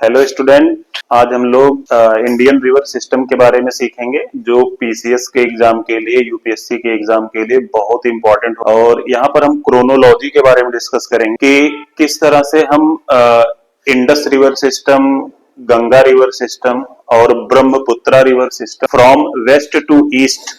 Hello student, आज हम लोग इंडियन रिवर सिस्टम के बारे में सीखेंगे जो पीसीएस के एग्जाम के लिए, यूपीएससी के एग्जाम के लिए बहुत इंपॉर्टेंट है। और यहाँ पर हम क्रोनोलॉजी के बारे में डिस्कस करेंगे कि किस तरह से हम Indus river system, Ganga river system और Brahmaputra river system from west to east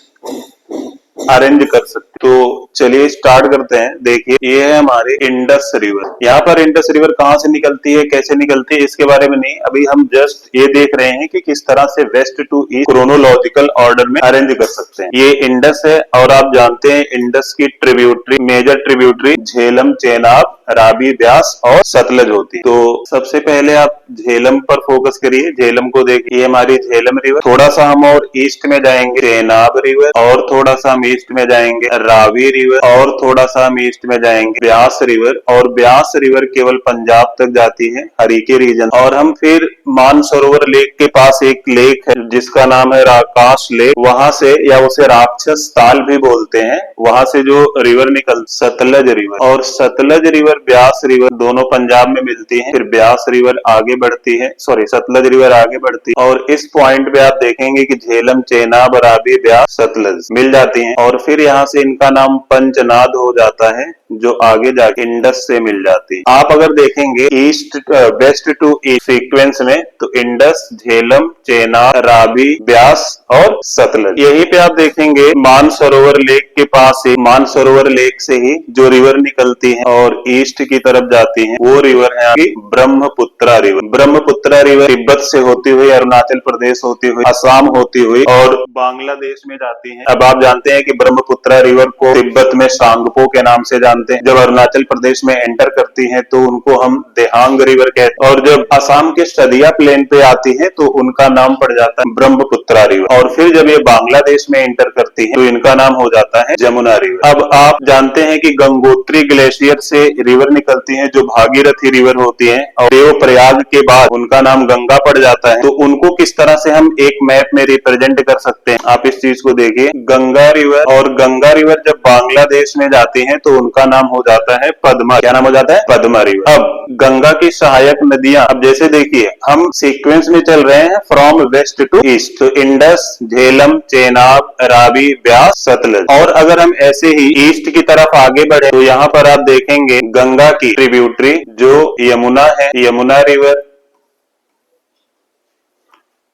arrange कर सकते। तो चलिए स्टार्ट करते हैं। देखिए, ये है हमारे इंडस रिवर। यहाँ पर इंडस रिवर कहाँ से निकलती है, कैसे निकलती है, इसके बारे में नहीं, अभी हम जस्ट ये देख रहे हैं कि किस तरह से west to east chronological order में अरेंज कर सकते हैं। ये इंडस है और आप जानते हैं इंडस की tributary, major tributary Jhelum, Chenab, Ravi, Beas और सतलज होती है। तो सबसे पहले आप झेलम पर फोकस करिए। झेलम को देखिए, हमारी झेलम रिवर। थोड़ा सा हम और ईस्ट में जाएंगे, चेनाब रिवर, और थोड़ा सा हम ईस्ट में जाएंगे रावी रिवर, और थोड़ा सा हम ईस्ट में जाएंगे ब्यास रिवर। और ब्यास रिवर केवल पंजाब तक जाती है, हरिके रीजन। और हम फिर मानसरोवर लेक के पास एक लेक है जिसका नाम है राकाश लेक, वहां से, या उसे राक्षस ताल भी बोलते हैं, वहां से जो रिवर निकल सतलज रिवर। और सतलज रिवर, ब्यास रिवर दोनों पंजाब में मिलती हैं। फिर ब्यास रिवर आगे बढ़ती है, सतलज रिवर आगे बढ़ती है, और इस पॉइंट पे आप देखेंगे कि झेलम, चेनाब, रावी, ब्यास, सतलज मिल जाती हैं। और फिर यहाँ से इनका नाम पंचनाद हो जाता है, जो आगे जाके इंडस से मिल जाती है। आप अगर देखेंगे east west to east sequence में, तो इंडस, झेलम, चेनाब, रावी, ब्यास और सतलज। यहीं पे आप देखेंगे मानसरोवर लेक के पास से, मानसरोवर लेक से ही जो रिवर निकलती है और ईस्ट की तरफ जाती है, वो रिवर है आपकी ब्रह्मपुत्रा रिवर। ब्रह्मपुत्रा रिवर तिब्बत से होती हुई, अरुणाचल प्रदेश होती हुई, असम होती हुई और बांग्लादेश में जाती है। अब आप जानते हैं कि ब्रह्मपुत्रा रिवर को तिब्बत में सांगपो के नाम से जानते हैं। जब अरुणाचल प्रदेश में एंटर करती है तो उनको हम देहांग रिवर कहते हैं, और जब असम के सदिया प्लेन पे आती है तो उनका नाम पड़ जाता है ब्रह्मपुत्रा रिवर। और फिर जब ये बांग्लादेश में एंटर करती है तो इनका नाम हो जाता है जमुना रिवर। अब आप जानते हैं कि गंगोत्री ग्लेशियर से रिवर निकलती है जो भागीरथी रिवर होती है, और देवप्रयाग के बाद उनका नाम गंगा पड़ जाता है। तो उनको किस तरह से हम एक मैप में रिप्रेजेंट कर सकते हैं, आप इस चीज को देखिए। गंगा रिवर, और गंगा रिवर जब बांग्लादेश में जाती है तो उनका नाम हो जाता है पद्मा। क्या नाम हो जाता है? पद्मा रिवर। अब गंगा की सहायक नदियां, अब जैसे देखिए हम सीक्वेंस में चल रहे हैं फ्रॉम वेस्ट टू ईस्ट, तो इंडस, झेलम, चेनाब, रावी, ब्यास, सतलज। और अगर हम ऐसे ही ईस्ट की तरफ आगे बढ़े तो यहाँ पर आप देखेंगे गंगा की ट्रिब्यूटरी जो यमुना है, यमुना रिवर,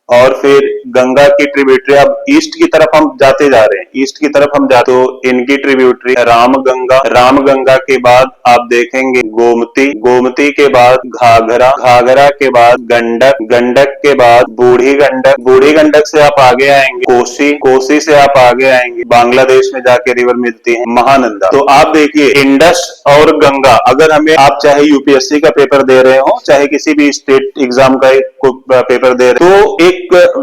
और फिर गंगा की ट्रिब्यूटरी। अब ईस्ट की तरफ हम जाते जा रहे हैं, ईस्ट की तरफ हम जाते, तो इनकी ट्रिब्यूटरी रामगंगा, रामगंगा के बाद आप देखेंगे गोमती, गोमती के बाद घाघरा, घाघरा के बाद गंडक, गंडक के बाद बूढ़ी गंडक, बूढ़ी गंडक से आप आगे आएंगे कोसी, कोसी से आप आगे आएंगे बांग्लादेश में जाके रिवर मिलती है महानंदा। तो आप देखिए इंडस और गंगा, अगर हमें, आप चाहे यूपीएससी का पेपर दे रहे हो, चाहे किसी भी स्टेट एग्जाम का पेपर दे रहे हो, तो एक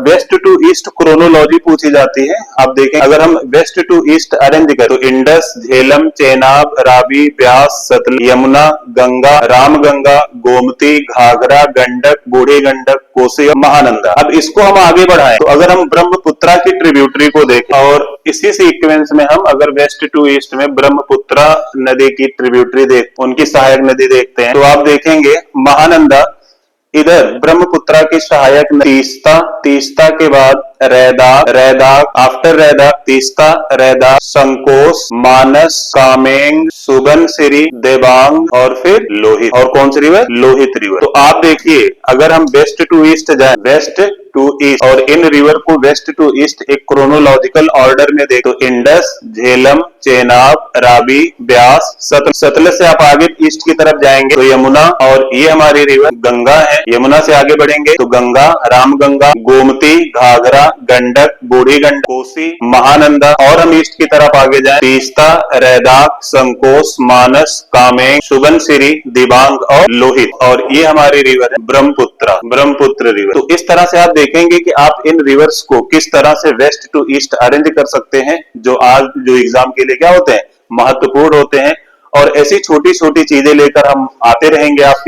वेस्ट टू ईस्ट क्रोनोलॉजी पूछी जाती है। आप देखें, अगर हम वेस्ट टू ईस्ट अरेंज करें तो इंडस, झेलम, चेनाब, रावी, ब्यास, सतलज, यमुना, गंगा, रामगंगा, गोमती, घाघरा, गंडक, बूढ़ी गंडक, कोसी और महानंदा। अब इसको हम आगे बढ़ाएं तो अगर हम ब्रह्मपुत्रा की ट्रिब्यूटरी को देखें, और इसी सीक्वेंस में हम अगर वेस्ट टू ईस्ट में ब्रह्मपुत्रा नदी की ट्रिब्यूटरी देख, उनकी सहायक नदी देखते हैं, तो आप देखेंगे महानंदा, इधर ब्रह्मपुत्रा की सहायक तीस्ता, तीस्ता के बाद रैदाक, रैदाक, आफ्टर रैदाक तीस्ता, रैदाक, संकोश, मानस, कामेंग, सुबनसिरी, देवांग, और फिर लोहित। और कौन सी रिवर? लोहित रिवर। तो आप देखिए, अगर हम वेस्ट टू ईस्ट जाए, वेस्ट टू ईस्ट, और इन रिवर को वेस्ट टू ईस्ट एक क्रोनोलॉजिकल ऑर्डर में देखो, तो इंडस, झेलम, चेनाब, रावी, ब्यास, सतलज से आप आगे ईस्ट की तरफ जाएंगे तो यमुना, और ये हमारी रिवर गंगा है। यमुना से आगे बढ़ेंगे तो गंगा, रामगंगा, गोमती, घाघरा, गंडक, बूढ़ी गंडक, कोसी, महानंदा। और हम ईस्ट की तरफ आगे जाएं, तीस्ता, रैदाक, संकोश, मानस, कामेंग, सुबनसिरी, दिबांग और लोहित। और ये हमारी रिवर है ब्रह्मपुत्रा, ब्रह्मपुत्र रिवर। तो इस तरह से आप देखेंगे कि आप इन रिवर्स को किस तरह से वेस्ट टू ईस्ट अरेंज कर सकते हैं, जो आज जो एग्जाम के लिए क्या होते हैं, महत्वपूर्ण होते हैं। और ऐसी छोटी छोटी चीजें लेकर हम आते रहेंगे आपके